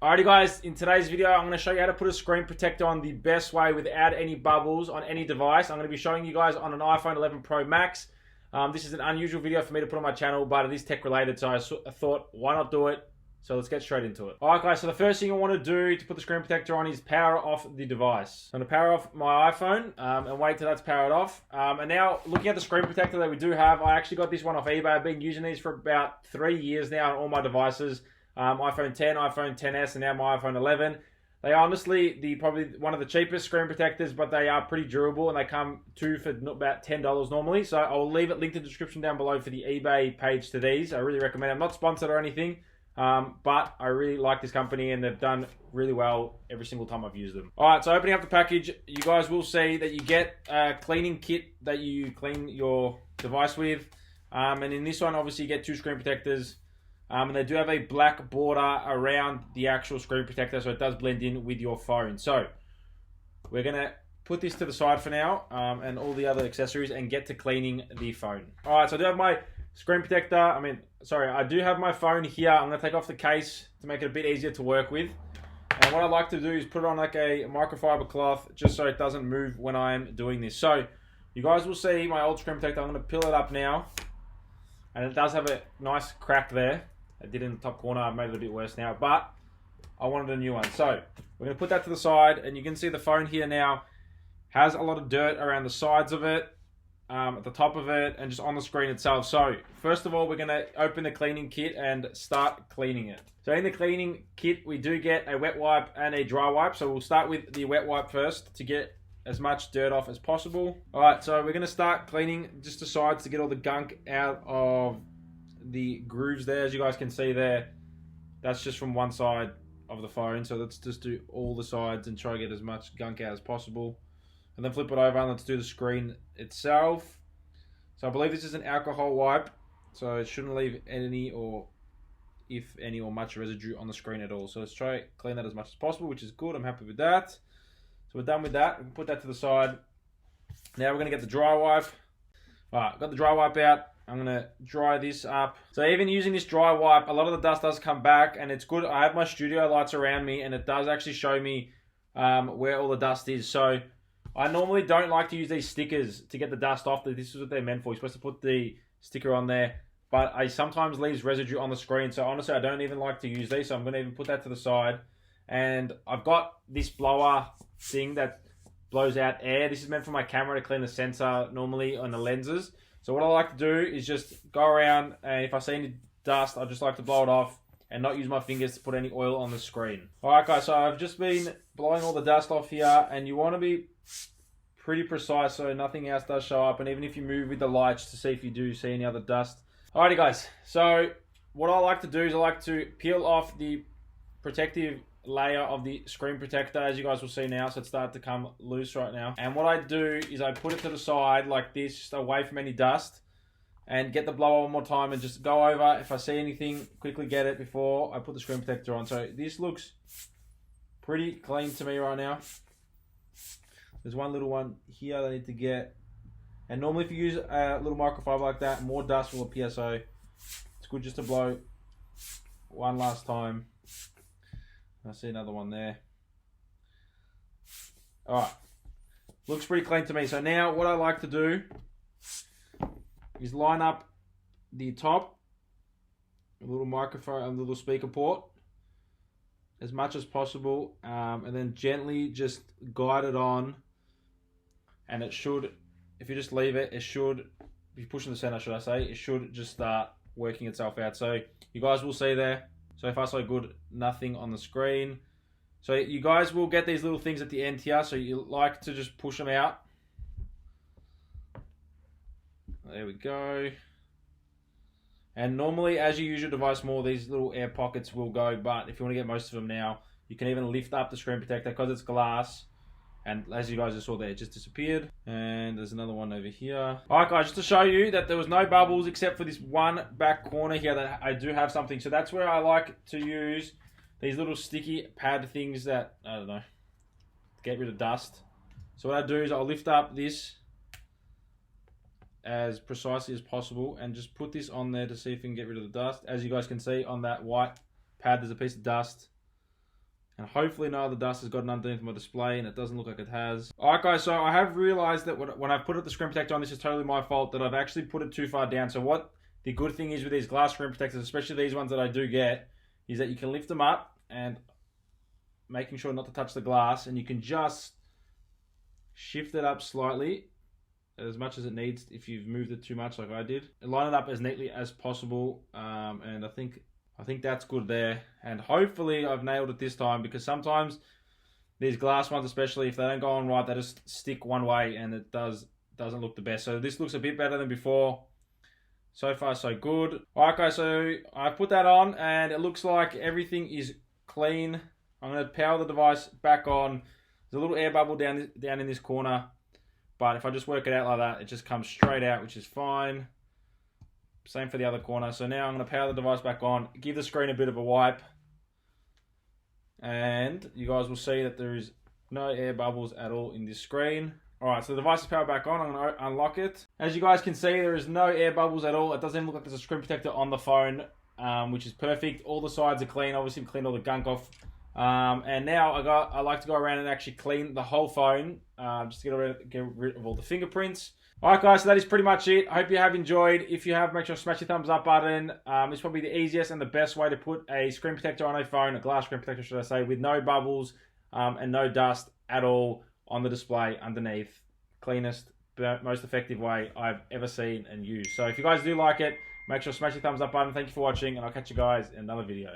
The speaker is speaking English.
Alrighty guys, in today's video I'm going to show you how to put a screen protector on the best way without any bubbles on any device. I'm going to be showing you guys on an iPhone 11 Pro Max. This is an unusual video for me to put on my channel, but it is tech related, so I thought why not do it. So let's get straight into it. Alright guys, so the first thing I want to do to put the screen protector on is power off the device. I'm going to power off my iPhone and wait till that's powered off. And now looking at the screen protector that we do have, I actually got this one off eBay. I've been using these for about 3 years now on all my devices. iPhone 10, iPhone 10s, and now my iPhone 11. They are honestly probably one of the cheapest screen protectors, but they are pretty durable and they come two for about $10 normally. So I'll leave it linked in the description down below for the eBay page to these. I really recommend it. I'm not sponsored or anything, but I really like this company and they've done really well every single time I've used them. Alright, so opening up the package, you guys will see that you get a cleaning kit that you clean your device with. And in this one, obviously you get two screen protectors. And they do have a black border around the actual screen protector, so it does blend in with your phone. So we're going to put this to the side for now, and all the other accessories, and get to cleaning the phone. Alright, so I do have my screen protector. I do have my phone here. I'm going to take off the case to make it a bit easier to work with. And what I like to do is put it on like a microfiber cloth, just so it doesn't move when I'm doing this. So you guys will see my old screen protector. I'm going to peel it up now. And it does have a nice crack there. I did in the top corner. I've made it a bit worse now, but I wanted a new one. So we're going to put that to the side, and you can see the phone here now has a lot of dirt around the sides of it, at the top of it, and just on the screen itself. So first of all, we're going to open the cleaning kit and start cleaning it. So in the cleaning kit, we do get a wet wipe and a dry wipe. So we'll start with the wet wipe first to get as much dirt off as possible. All right, so we're going to start cleaning just the sides to get all the gunk out of the grooves there. As you guys can see there, that's just from one side of the phone. So let's just do all the sides and try to get as much gunk out as possible, and then flip it over and let's do the screen itself. So I believe this is an alcohol wipe, so it shouldn't leave any or if any or much residue on the screen at all. So let's try to clean that as much as possible, which is good. I'm happy with that. So we're done with that. We can put that to the side. Now we're going to get the dry wipe. Alright, got the dry wipe out. I'm going to dry this up. So even using this dry wipe, a lot of the dust does come back, and it's good. I have my studio lights around me, and it does actually show me where all the dust is. So I normally don't like to use these stickers to get the dust off. This is what they're meant for. You're supposed to put the sticker on there, but I sometimes leaves residue on the screen. So honestly, I don't even like to use these. So I'm going to even put that to the side. And I've got this blower thing that blows out air. This is meant for my camera to clean the sensor normally on the lenses. So what I like to do is just go around, and if I see any dust, I just like to blow it off and not use my fingers to put any oil on the screen. Alright guys, so I've just been blowing all the dust off here, and you want to be pretty precise so nothing else does show up, and even if you move with the lights to see if you do see any other dust. Alrighty guys, so what I like to do is I like to peel off the protective layer of the screen protector, as you guys will see now. So it's starting to come loose right now, and what I do is I put it to the side like this, just away from any dust, and get the blower one more time and just go over. If I see anything, quickly get it before I put the screen protector on. So this looks pretty clean to me right now. There's one little one here that I need to get, and normally if you use a little microfiber like that, more dust will appear, so it's good just to blow one last time. I see another one there. Alright. Looks pretty clean to me. So now what I like to do is line up the top, a little microphone and a little speaker port as much as possible, and then gently just guide it on, and it should, if you just leave it, it should, if you push in the center, should I say, it should just start working itself out. So you guys will see there. So far so good, nothing on the screen. So you guys will get these little things at the end here, so you like to just push them out. There we go. And normally as you use your device more, these little air pockets will go, but if you want to get most of them now, you can even lift up the screen protector because it's glass. And as you guys just saw there, it just disappeared. And there's another one over here. Alright guys, just to show you that there was no bubbles except for this one back corner here that I do have something. So that's where I like to use these little sticky pad things that, I don't know, get rid of dust. So what I do is I'll lift up this as precisely as possible and just put this on there to see if we can get rid of the dust. As you guys can see on that white pad, there's a piece of dust. And hopefully no other dust has gotten underneath my display, and it doesn't look like it has. Alright guys, so I have realized that when I've put the screen protector on, this is totally my fault, that I've actually put it too far down. So what the good thing is with these glass screen protectors, especially these ones that I do get, is that you can lift them up and making sure not to touch the glass, and you can just shift it up slightly as much as it needs if you've moved it too much like I did. And line it up as neatly as possible, and I think that's good there. And hopefully I've nailed it this time, because sometimes these glass ones, especially if they don't go on right, they just stick one way and it doesn't look the best. So this looks a bit better than before. So far so good. Alright guys, so I've put that on and it looks like everything is clean. I'm going to power the device back on. There's a little air bubble down in this corner, but if I just work it out like that, it just comes straight out, which is fine. Same for the other corner. So now I'm going to power the device back on, give the screen a bit of a wipe, and you guys will see that there is no air bubbles at all in this screen. Alright, so the device is powered back on. I'm going to unlock it. As you guys can see, there is no air bubbles at all. It doesn't even look like there's a screen protector on the phone, which is perfect. All the sides are clean. Obviously, we've cleaned all the gunk off. And now I like to go around and actually clean the whole phone, just to get rid of all the fingerprints. Alright guys, so that is pretty much it. I hope you have enjoyed. If you have, make sure to smash the thumbs up button. It's probably the easiest and the best way to put a screen protector on a phone, a glass screen protector should I say, with no bubbles and no dust at all on the display underneath. Cleanest, most effective way I've ever seen and used. So if you guys do like it, make sure to smash the thumbs up button. Thank you for watching, and I'll catch you guys in another video.